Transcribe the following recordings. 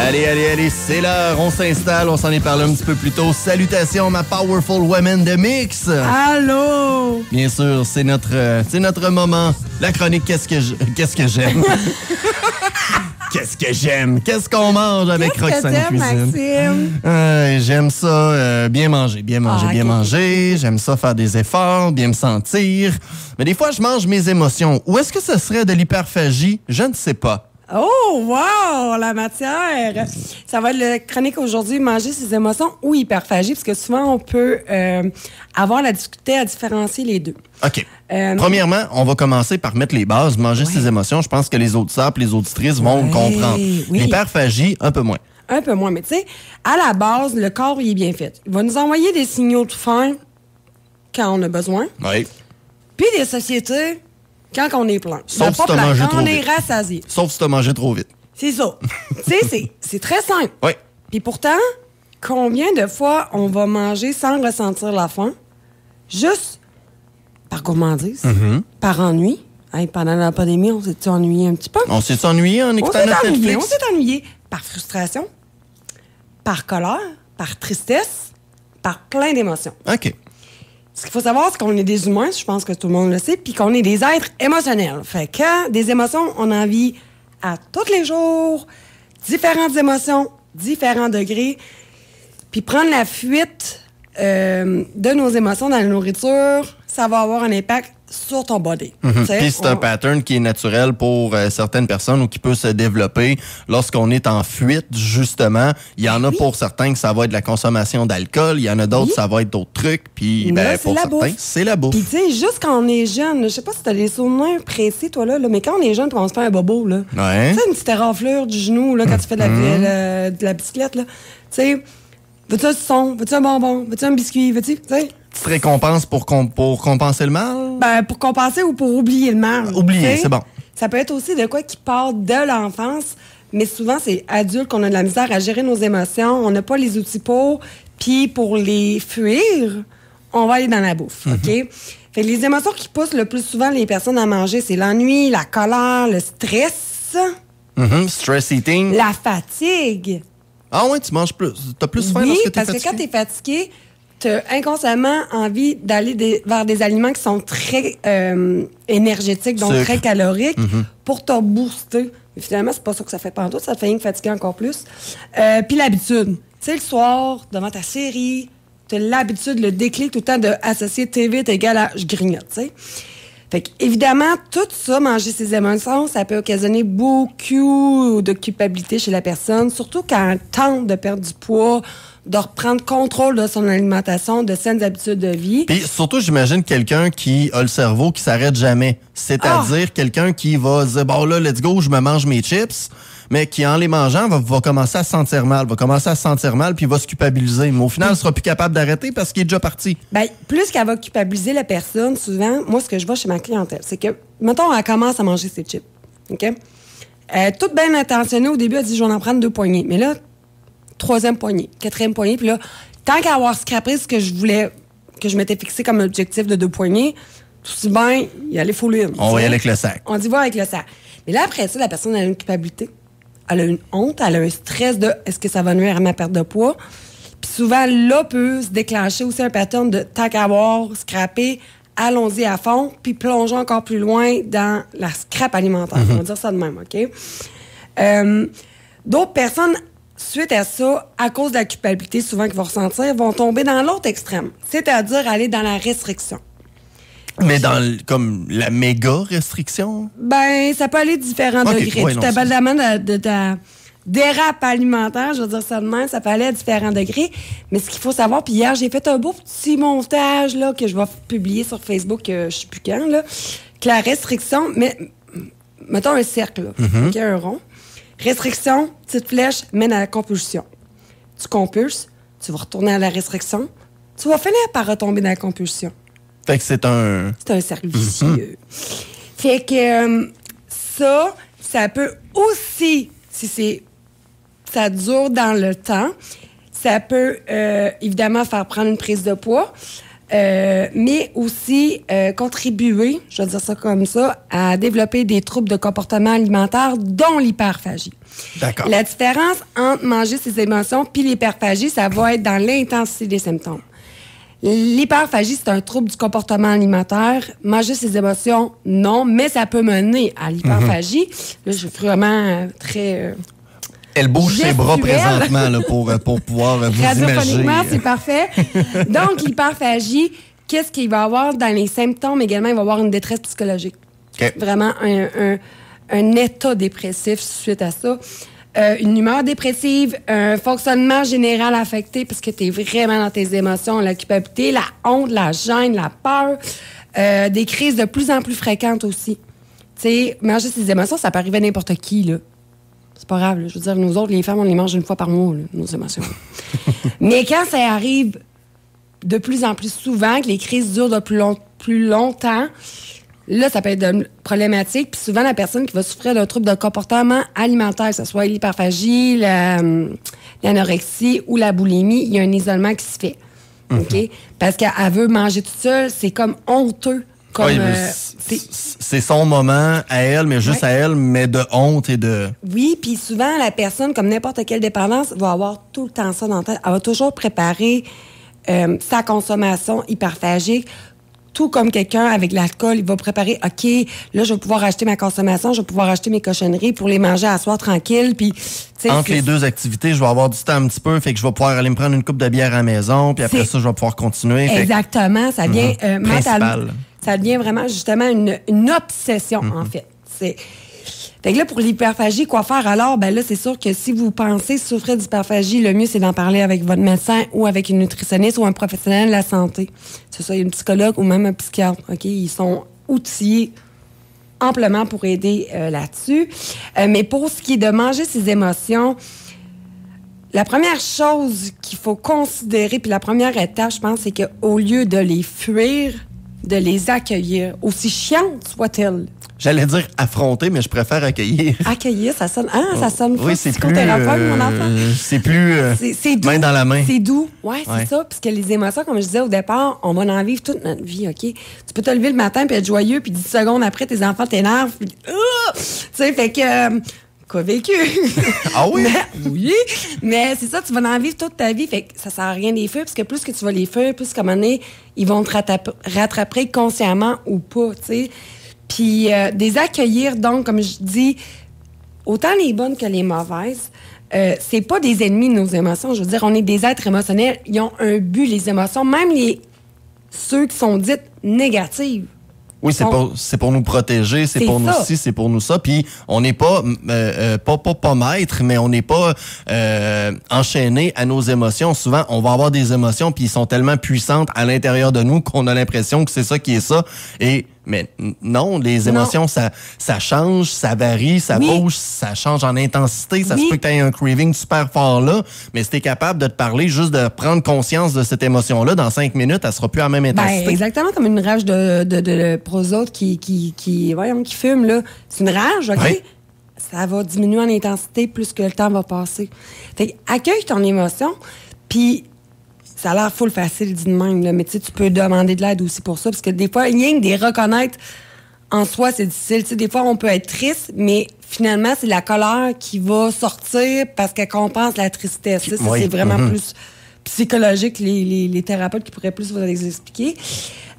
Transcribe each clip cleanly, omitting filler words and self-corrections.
Allez, c'est l'heure, on s'installe, on s'en est parlé un petit peu plus tôt. Salutations, ma Powerful Women de Mix. Allô? Bien sûr, c'est notre moment. La chronique Qu'est-ce que j'aime? Qu'est-ce que j'aime? Qu'est-ce qu'on mange avec Roxane Cuisine? Maxime? J'aime ça, bien manger. J'aime ça faire des efforts, bien me sentir. Mais des fois, je mange mes émotions. Ou est-ce que ce serait de l'hyperphagie? Je ne sais pas. Oh, wow! La matière! Ça va être la chronique aujourd'hui, manger ses émotions ou hyperphagie, parce que souvent, on peut avoir la difficulté à différencier les deux. OK. Premièrement, on va commencer par mettre les bases, manger ses émotions. Je pense que les auditeurs et les auditrices vont comprendre. Oui. L'hyperphagie, un peu moins. Un peu moins, mais tu sais, à la base, le corps, il est bien fait. Il va nous envoyer des signaux de faim quand on a besoin. Oui. Puis des sociétés quand on est plein. Sauf si t'as mangé quand trop on vite. est rassasié. Sauf si t'as mangé trop vite. C'est ça. Tu sais, c'est très simple. Oui. Puis pourtant, combien de fois on va manger sans ressentir la faim? Juste par gourmandise, par ennui. Hey, pendant la pandémie, on s'est ennuyé un petit peu. On s'est ennuyé en écoutant notre Netflix? On s'est ennuyé par frustration, par colère, par tristesse, par plein d'émotions. OK. Ce qu'il faut savoir, c'est qu'on est des humains, je pense que tout le monde le sait, puis qu'on est des êtres émotionnels. Fait que des émotions, on en vit à tous les jours, différentes émotions, différents degrés. Puis prendre la fuite de nos émotions dans la nourriture, ça va avoir un impact sur ton body. Puis c'est un pattern qui est naturel pour certaines personnes ou qui peut se développer lorsqu'on est en fuite, justement. Il y en a pour certains que ça va être la consommation d'alcool, il y en a d'autres ça va être d'autres trucs, puis pour certains, c'est la bouffe. Puis tu sais, juste quand on est jeune, je sais pas si t'as des souvenirs précis, toi, là, mais quand on est jeune, on se fait un bobo, là. Ouais. Tu sais, une petite éraflure du genou, là, quand tu fais de la bicyclette, là. Tu sais, veux-tu un son? Veux-tu un bonbon? Veux-tu un biscuit? Veux-tu, tu sais? Petite récompense pour compenser le mal? Ben, pour compenser ou pour oublier le mal. Oublier, c'est bon. Ça peut être aussi de quoi qui part de l'enfance, mais souvent, c'est adulte qu'on a de la misère à gérer nos émotions. On n'a pas les outils pour. Puis pour les fuir, on va aller dans la bouffe, OK? Fait que les émotions qui poussent le plus souvent les personnes à manger, c'est l'ennui, la colère, le stress. Stress eating. La fatigue. Ah ouais, tu manges plus. T'as plus faim Oui, lorsque t'es parce fatigué? que quand t'es fatigué, t'as inconsciemment envie d'aller vers des aliments qui sont très énergétiques, donc Sucre. très caloriques, pour te booster. Mais finalement, c'est pas ça que ça fait pantoute, ça te fait rien que fatiguer encore plus. Puis l'habitude. Tu sais, le soir, devant ta série, t'as l'habitude, le déclic tout le temps d'associer TV est égal à je grignote, tu sais. Fait qu'évidemment, tout ça, manger ses émotions, ça peut occasionner beaucoup de culpabilité chez la personne, surtout quand elle tente de perdre du poids, de reprendre contrôle de son alimentation, de saines habitudes de vie. Puis surtout, j'imagine quelqu'un qui a le cerveau qui s'arrête jamais. C'est-à-dire quelqu'un qui va dire, bon là, let's go, je me mange mes chips, mais qui, en les mangeant, va commencer à se sentir mal. Puis va se culpabiliser. Mais au final, elle sera plus capable d'arrêter parce qu'il est déjà parti. Bien, plus qu'elle va culpabiliser la personne, souvent, moi, ce que je vois chez ma clientèle, c'est que, mettons, elle commence à manger ses chips. OK? Toute bien intentionnée, au début, elle dit, je vais en prendre 2 poignées. Mais là, 3e poignée, 4e poignée, puis là, tant qu'à avoir scrappé ce que je m'étais fixé comme objectif de 2 poignées, tout aussi bien, y aller full in. On va y aller avec le sac. On dit va avec le sac. Mais là, après ça, la personne a une culpabilité. Elle a une honte, elle a un stress de est-ce que ça va nuire à ma perte de poids? Puis souvent, là, peut se déclencher aussi un pattern de tant qu'à avoir scrappé, allons-y à fond, puis plongeons encore plus loin dans la scrap alimentaire. On va dire ça de même, OK? D'autres personnes, suite à ça, à cause de la culpabilité souvent qu'ils vont ressentir, vont tomber dans l'autre extrême, c'est-à-dire aller dans la restriction. Mais dans comme la méga restriction? Ben, ça peut aller de différents degrés. Tout dépendamment de ta dérape alimentaire, je veux dire ça de même, ça peut aller à différents degrés. Mais ce qu'il faut savoir, puis hier, j'ai fait un beau petit montage là, que je vais publier sur Facebook, je sais plus quand, là, que la restriction, mais mettons un cercle, là, OK, un rond. Restriction, petite flèche, mène à la compulsion. Tu compulses, tu vas retourner à la restriction, tu vas finir par retomber dans la compulsion. Fait que c'est un cercle vicieux. Fait que ça peut aussi, si ça dure dans le temps, ça peut évidemment faire prendre une prise de poids. mais aussi contribuer, je vais dire ça comme ça, à développer des troubles de comportement alimentaire, dont l'hyperphagie. D'accord. La différence entre manger ses émotions puis l'hyperphagie, ça va être dans l'intensité des symptômes. L'hyperphagie, c'est un trouble du comportement alimentaire. Manger ses émotions, non, mais ça peut mener à l'hyperphagie. Là, je suis vraiment très... Elle bouge ses bras gestuelle. présentement là, pour pouvoir vous imager. Radiophoniquement, c'est parfait. Donc, l'hyperphagie, qu'est-ce qu'il va avoir dans les symptômes également? Il va avoir une détresse psychologique. OK. Vraiment un état dépressif suite à ça. Une humeur dépressive, un fonctionnement général affecté parce que tu es vraiment dans tes émotions, la culpabilité, la honte, la gêne, la peur, des crises de plus en plus fréquentes aussi. Tu sais, manger ses émotions, ça peut arriver à n'importe qui, là. C'est pas grave, là. Je veux dire, nous autres, les femmes, on les mange une fois par mois, là, nos émotions. Mais quand ça arrive de plus en plus souvent, que les crises durent de plus longtemps, là, ça peut être problématique. Puis souvent, la personne qui va souffrir d'un trouble de comportement alimentaire, que ce soit l'hyperphagie, l'anorexie ou la boulimie, il y a un isolement qui se fait. OK? Parce qu'elle veut manger toute seule, c'est comme honteux. Comme, Oui, c'est son moment à elle, mais juste à elle, mais de honte et de... Oui, puis souvent, la personne, comme n'importe quelle dépendance, va avoir tout le temps ça dans la tête. Elle va toujours préparer sa consommation hyperphagique. Tout comme quelqu'un avec l'alcool, il va préparer, OK, là, je vais pouvoir acheter ma consommation, je vais pouvoir acheter mes cochonneries pour les manger à soir tranquille. Puis, entre les deux activités, je vais avoir du temps un petit peu, fait que je vais pouvoir aller me prendre une coupe de bière à la maison, puis après ça, je vais pouvoir continuer. Exactement, ça vient mentalement. Ça devient vraiment, justement, une obsession, en fait. Fait que là, pour l'hyperphagie, quoi faire alors? Ben là, c'est sûr que si vous pensez souffrir d'hyperphagie, le mieux, c'est d'en parler avec votre médecin ou avec une nutritionniste ou un professionnel de la santé. C'est ça, il y a une psychologue ou même un psychiatre. OK? Ils sont outillés amplement pour aider là-dessus. Mais pour ce qui est de manger ses émotions, la première chose qu'il faut considérer, puis la première étape, je pense, c'est qu'au lieu de les fuir, de les accueillir, aussi chiantes soient-elles. J'allais dire affronter, mais je préfère accueillir. Accueillir, ça sonne. Ah, ça sonne oui, c'est plus. Mon enfant. C'est plus. C'est doux. Main dans la main. C'est doux. Oui, c'est ça. Puisque les émotions, comme je disais au départ, on va en vivre toute notre vie, OK? Tu peux te lever le matin puis être joyeux, puis 10 secondes après, tes enfants t'énervent. Puis, tu sais, fait que. Quoi vécu? Ah oui? Oui. Mais c'est ça, tu vas en vivre toute ta vie. Fait que ça sert à rien de les fuir, parce que plus que tu vas les fuir, plus qu'à un moment donné, ils vont te rattraper consciemment ou pas, tu sais. Puis des accueillir, donc, comme je dis, autant les bonnes que les mauvaises, c'est pas des ennemis de nos émotions. Je veux dire, on est des êtres émotionnels. Ils ont un but, les émotions. Même ceux qui sont dites négatives. Oui, c'est pour nous protéger, c'est pour nous ci, c'est pour nous ça. Puis on n'est pas maître, mais on n'est pas enchaîné à nos émotions. Souvent, on va avoir des émotions, puis ils sont tellement puissantes à l'intérieur de nous qu'on a l'impression que c'est ça qui est ça. Mais non, les émotions, ça change, ça varie, ça bouge, ça change en intensité. Ça se peut que tu aies un craving super fort là, mais si tu es capable de te parler, juste de prendre conscience de cette émotion-là, dans 5 minutes, elle sera plus à la même intensité. Ben, exactement comme une rage pour eux autres qui fument, là. C'est une rage, OK? Oui. Ça va diminuer en intensité plus que le temps va passer. Fait que accueille ton émotion, puis ça a l'air full facile dit de même, là, mais tu peux demander de l'aide aussi pour ça, parce que des fois, rien que des reconnaître en soi, c'est difficile. Tu sais, des fois, on peut être triste, mais finalement, c'est la colère qui va sortir parce qu'elle compense la tristesse. Ça, c'est vraiment plus psychologique, les thérapeutes qui pourraient plus vous les expliquer.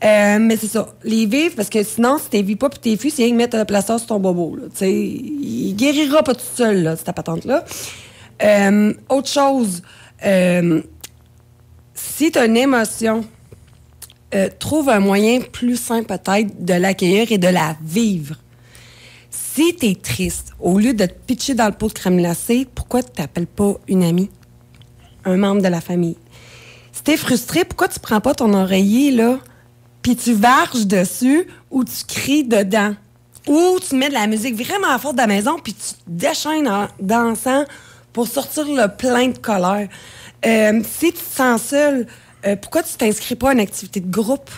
Mais c'est ça, les vivre, parce que sinon, si tu vis pas puis t'es fu, c'est rien que mettre le plaster sur ton bobo. Là. Tu sais, il guérira pas tout seul, là, cette patente-là. Autre chose... si tu as une émotion, trouve un moyen plus simple peut-être de l'accueillir et de la vivre. Si tu es triste, au lieu de te pitcher dans le pot de crème glacée, pourquoi tu t'appelles pas une amie, un membre de la famille? Si tu es frustré, pourquoi tu prends pas ton oreiller, là, puis tu varges dessus ou tu cries dedans? Ou tu mets de la musique vraiment forte de la maison puis tu te déchaînes en dansant pour sortir le plein de colère. Si tu te sens seul, pourquoi tu t'inscris pas à une activité de groupe?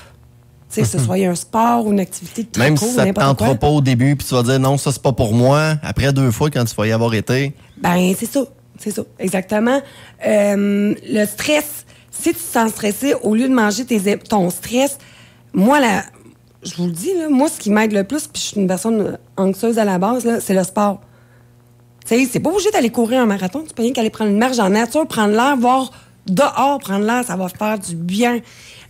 Tu sais, que ce soit un sport ou une activité de tricot, même si ça ne te tentera pas au début, puis tu vas dire non, ça c'est pas pour moi. Après 2 fois, quand tu vas y avoir été. Ben, c'est ça, exactement. Le stress Si tu te sens stressé, au lieu de manger ton stress, moi, je vous le dis, là, moi, ce qui m'aide le plus, puis je suis une personne anxieuse à la base, là, c'est le sport. Tu sais, c'est pas obligé d'aller courir un marathon. Tu peux rien qu'aller prendre une marche en nature, prendre l'air, voir dehors, prendre l'air, ça va faire du bien.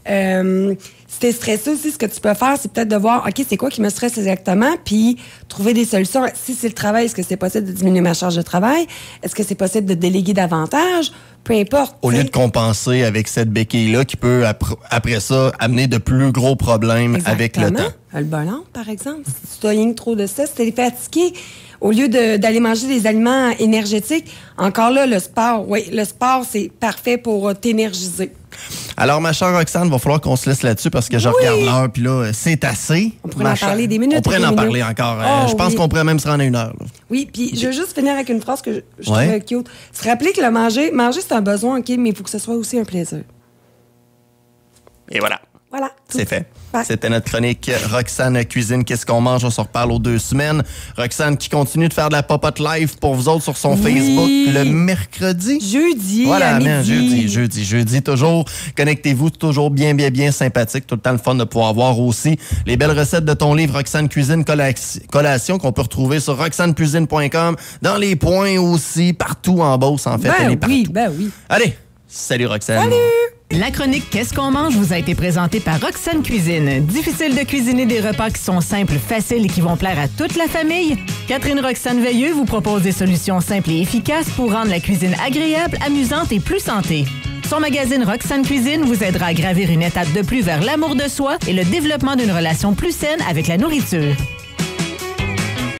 Si t'es stressé aussi, ce que tu peux faire, c'est peut-être de voir, OK, c'est quoi qui me stresse exactement, puis trouver des solutions. Si c'est le travail, est-ce que c'est possible de diminuer ma charge de travail? Est-ce que c'est possible de déléguer davantage? Peu importe. Au lieu de compenser avec cette béquille-là qui peut, après ça, amener de plus gros problèmes avec le temps. Le ballon, par exemple. Si tu as rien que trop de ça, si t'es fatigué, au lieu d'aller manger des aliments énergétiques, encore là, le sport, oui, le sport, c'est parfait pour t'énergiser. Alors, ma chère Roxane, il va falloir qu'on se laisse là-dessus parce que je regarde l'heure, puis là, c'est assez. On pourrait en parler des minutes. On pourrait en parler encore. Je pense qu'on pourrait même se rendre à 1 heure. Là. Oui, puis je veux juste finir avec une phrase que je trouve cute. Se rappeler que manger, c'est un besoin, OK, mais il faut que ce soit aussi un plaisir. Et voilà. Voilà. C'est fait. C'était notre chronique Roxane Cuisine. Qu'est-ce qu'on mange? On se reparle aux 2 semaines. Roxane qui continue de faire de la pop-up live pour vous autres sur son Facebook le mercredi. Jeudi. Voilà, à midi. Jeudi. Toujours, connectez-vous, toujours bien sympathique. Tout le temps le fun de pouvoir voir aussi les belles recettes de ton livre Roxane Cuisine Collation qu'on peut retrouver sur roxanecuisine.com, dans les points aussi, partout en Beauce, en fait. Elle est partout. Oui. Allez, salut Roxane. Salut! La chronique Qu'est-ce qu'on mange vous a été présentée par Roxane Cuisine. Difficile de cuisiner des repas qui sont simples, faciles et qui vont plaire à toute la famille? Catherine Roxane Veilleux vous propose des solutions simples et efficaces pour rendre la cuisine agréable, amusante et plus santé. Son magazine Roxane Cuisine vous aidera à gravir une étape de plus vers l'amour de soi et le développement d'une relation plus saine avec la nourriture.